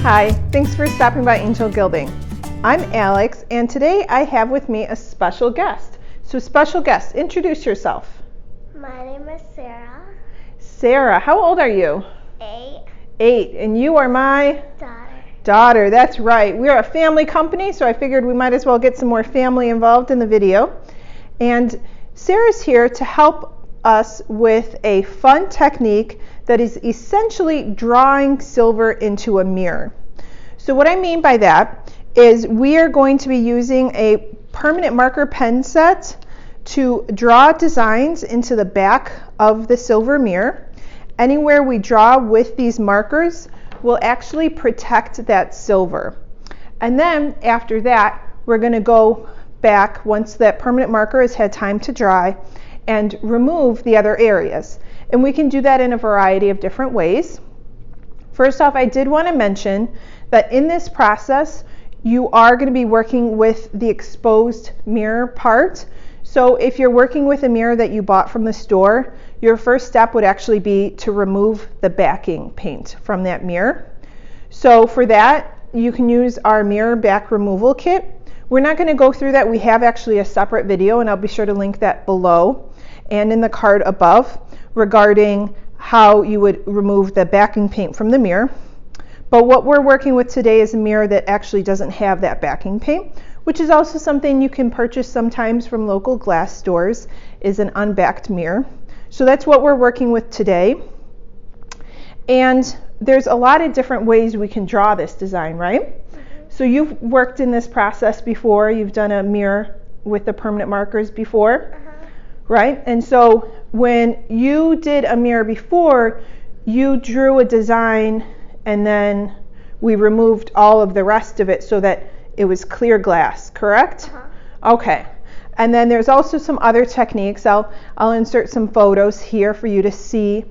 Hi, thanks for stopping by Angel Gilding. I'm Alex, and today I have with me a special guest. So special guest, introduce yourself. My name is Sarah. Sarah, how old are you? 8. 8, and you are my? Daughter. That's right. We're a family company, so I figured we might as well get some more family involved in the video. And Sarah's here to help us with a fun technique that is essentially drawing silver into a mirror. So what I mean by that is we are going to be using a permanent marker pen set to draw designs into the back of the silver mirror. Anywhere we draw with these markers will actually protect that silver. And then after that, we're going to go back once that permanent marker has had time to dry and remove the other areas. And we can do that in a variety of different ways. First off, I did want to mention that in this process, you are going to be working with the exposed mirror part. So if you're working with a mirror that you bought from the store, your first step would actually be to remove the backing paint from that mirror. So for that, you can use our mirror back removal kit. We're not going to go through that. We have actually a separate video, and I'll be sure to link that below and in the card above regarding how you would remove the backing paint from the mirror. But what we're working with today is a mirror that actually doesn't have that backing paint, which is also something you can purchase sometimes from local glass stores, is an unbacked mirror. So that's what we're working with today. And there's a lot of different ways we can draw this design, right? So you've worked in this process before. You've done a mirror with the permanent markers before, right? And so when you did a mirror before, you drew a design and then we removed all of the rest of it so that it was clear glass, correct? Okay. And then there's also some other techniques. I'll insert some photos here for you to see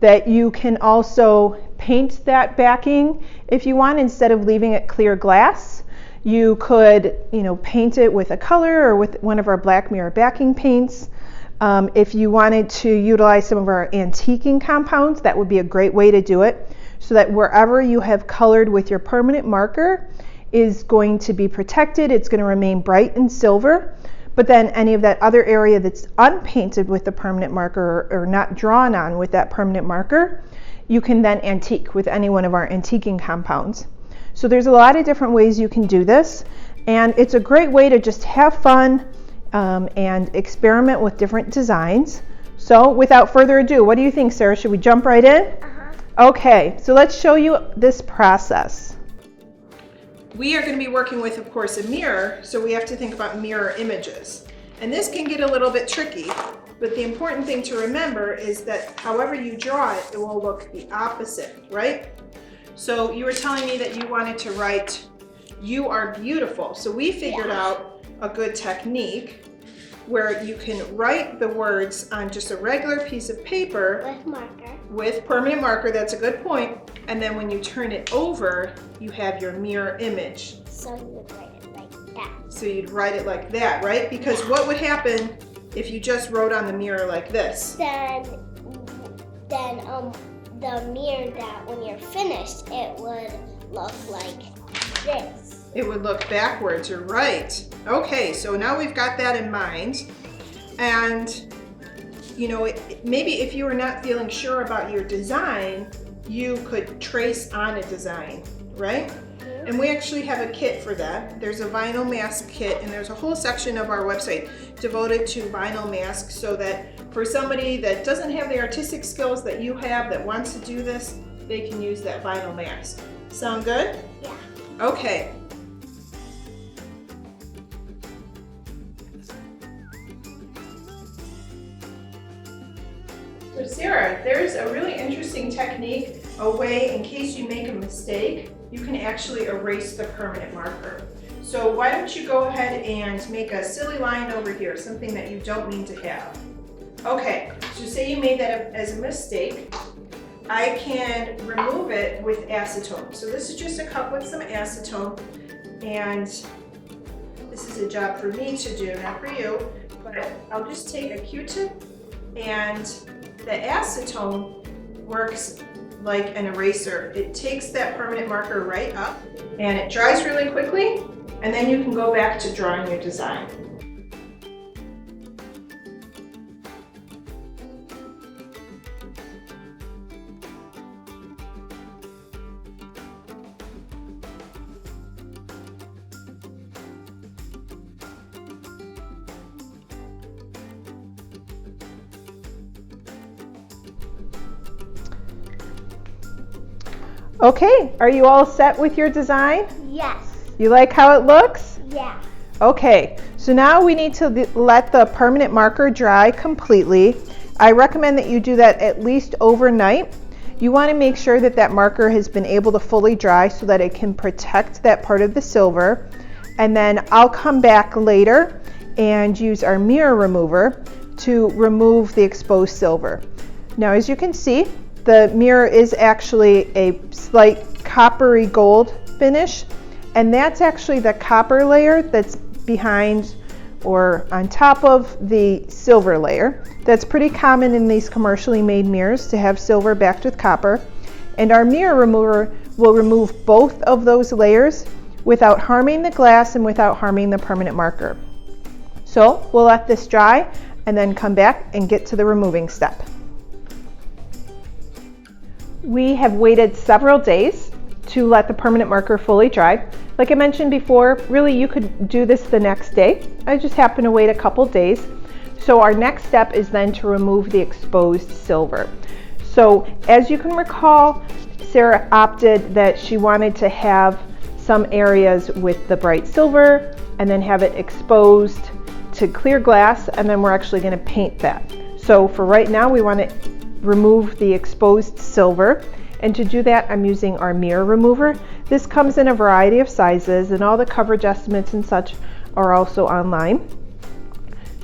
that you can also paint that backing if you want. Instead of leaving it clear glass, you could, paint it with a color or with one of our black mirror backing paints. If you wanted to utilize some of our antiquing compounds, that would be a great way to do it, so that wherever you have colored with your permanent marker is going to be protected. It's going to remain bright and silver. But then any of that other area that's unpainted with the permanent marker or not drawn on with that permanent marker, you can then antique with any one of our antiquing compounds. So there's a lot of different ways you can do this, and it's a great way to just have fun and experiment with different designs. So without further ado, what do you think, Sarah? Should we jump right in? Okay, so let's show you this process. We are going to be working with, of course, a mirror, so we have to think about mirror images. And this can get a little bit tricky, but the important thing to remember is that however you draw it, it will look the opposite, right? So you were telling me that you wanted to write, "You are beautiful." So we figured out a good technique where you can write the words on just a regular piece of paper with permanent marker. That's a good point. And then when you turn it over, you have your mirror image. So you would write it like that. So you'd write it like that, right? Because what would happen if you just wrote on the mirror like this? Then the mirror, that when you're finished, it would look like this. It would look backwards, you're right. Okay, so now we've got that in mind. And maybe if you were not feeling sure about your design, you could trace on a design, right? And we actually have a kit for that. There's a vinyl mask kit, and there's a whole section of our website devoted to vinyl masks, so that for somebody that doesn't have the artistic skills that you have, that wants to do this, they can use that vinyl mask. Sound good? Yeah. Okay. So Sarah, there's a really interesting technique, a way in case you make a mistake, you can actually erase the permanent marker. So why don't you go ahead and make a silly line over here, something that you don't need to have. Okay, so say you made that as a mistake. I can remove it with acetone. So this is just a cup with some acetone, and this is a job for me to do, not for you, but I'll just take a Q-tip, and the acetone works like an eraser. It takes that permanent marker right up and it dries really quickly, and then you can go back to drawing your design. Okay, are you all set with your design? Yes. You like how it looks? Yeah. Okay, so now we need to let the permanent marker dry completely. I recommend that you do that at least overnight. You want to make sure that that marker has been able to fully dry so that it can protect that part of the silver. And then I'll come back later and use our mirror remover to remove the exposed silver. Now, as you can see, the mirror is actually a slight coppery gold finish, and that's actually the copper layer that's behind or on top of the silver layer. That's pretty common in these commercially made mirrors to have silver backed with copper, and our mirror remover will remove both of those layers without harming the glass and without harming the permanent marker. So we'll let this dry and then come back and get to the removing step. We have waited several days to let the permanent marker fully dry. Like I mentioned before, really you could do this the next day. I just happened to wait a couple days. So our next step is then to remove the exposed silver. So as you can recall, Sarah opted that she wanted to have some areas with the bright silver and then have it exposed to clear glass, and then we're actually going to paint that. So for right now, we want to remove the exposed silver, and to do that I'm using our mirror remover. This comes in a variety of sizes, and all the coverage estimates and such are also online.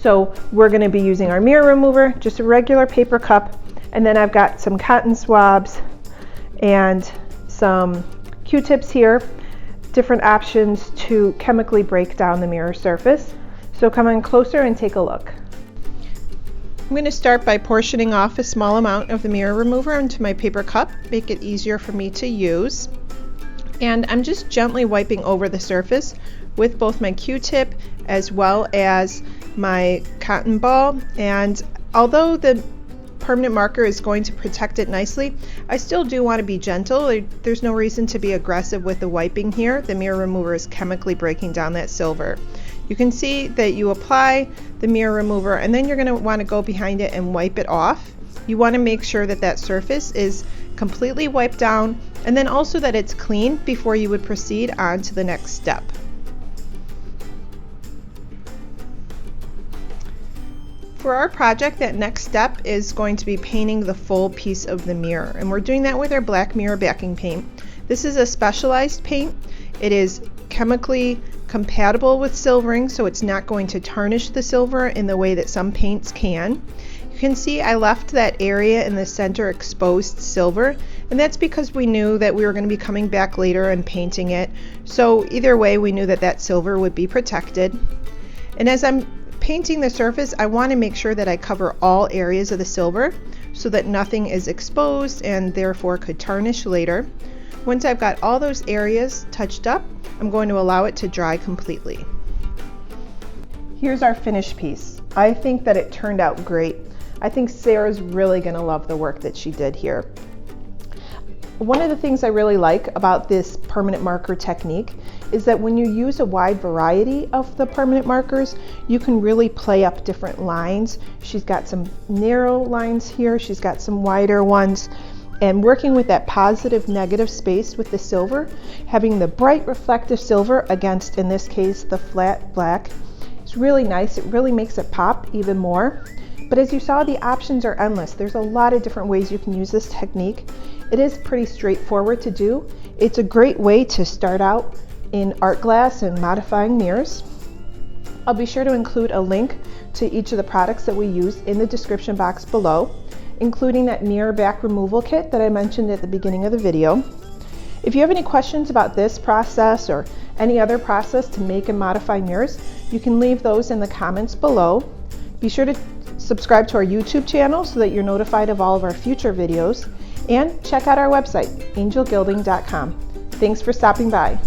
So we're going to be using our mirror remover, just a regular paper cup, and then I've got some cotton swabs and some Q-tips here, different options to chemically break down the mirror surface. So come in closer and take a look. I'm going to start by portioning off a small amount of the mirror remover into my paper cup, make it easier for me to use. And I'm just gently wiping over the surface with both my Q-tip as well as my cotton ball. And although the permanent marker is going to protect it nicely, I still do want to be gentle. There's no reason to be aggressive with the wiping here. The mirror remover is chemically breaking down that silver. You can see that you apply the mirror remover and then you're going to want to go behind it and wipe it off. You want to make sure that that surface is completely wiped down, and then also that it's clean before you would proceed on to the next step. For our project, that next step is going to be painting the full piece of the mirror, and we're doing that with our black mirror backing paint. This is a specialized paint. It is chemically compatible with silvering, so it's not going to tarnish the silver in the way that some paints can. You can see I left that area in the center exposed silver, and that's because we knew that we were going to be coming back later and painting it. So either way, we knew that that silver would be protected. And as I'm painting the surface, I want to make sure that I cover all areas of the silver so that nothing is exposed and therefore could tarnish later. Once I've got all those areas touched up, I'm going to allow it to dry completely. Here's our finished piece. I think that it turned out great. I think Sarah's really going to love the work that she did here. One of the things I really like about this permanent marker technique is that when you use a wide variety of the permanent markers, you can really play up different lines. She's got some narrow lines here, she's got some wider ones. And working with that positive negative space with the silver, having the bright reflective silver against, in this case, the flat black, it's really nice. It really makes it pop even more. But as you saw, the options are endless. There's a lot of different ways you can use this technique. It is pretty straightforward to do. It's a great way to start out in art glass and modifying mirrors. I'll be sure to include a link to each of the products that we use in the description box below, including that mirror back removal kit that I mentioned at the beginning of the video. If you have any questions about this process or any other process to make and modify mirrors, you can leave those in the comments below. Be sure to subscribe to our YouTube channel so that you're notified of all of our future videos. And check out our website, angelgilding.com. Thanks for stopping by.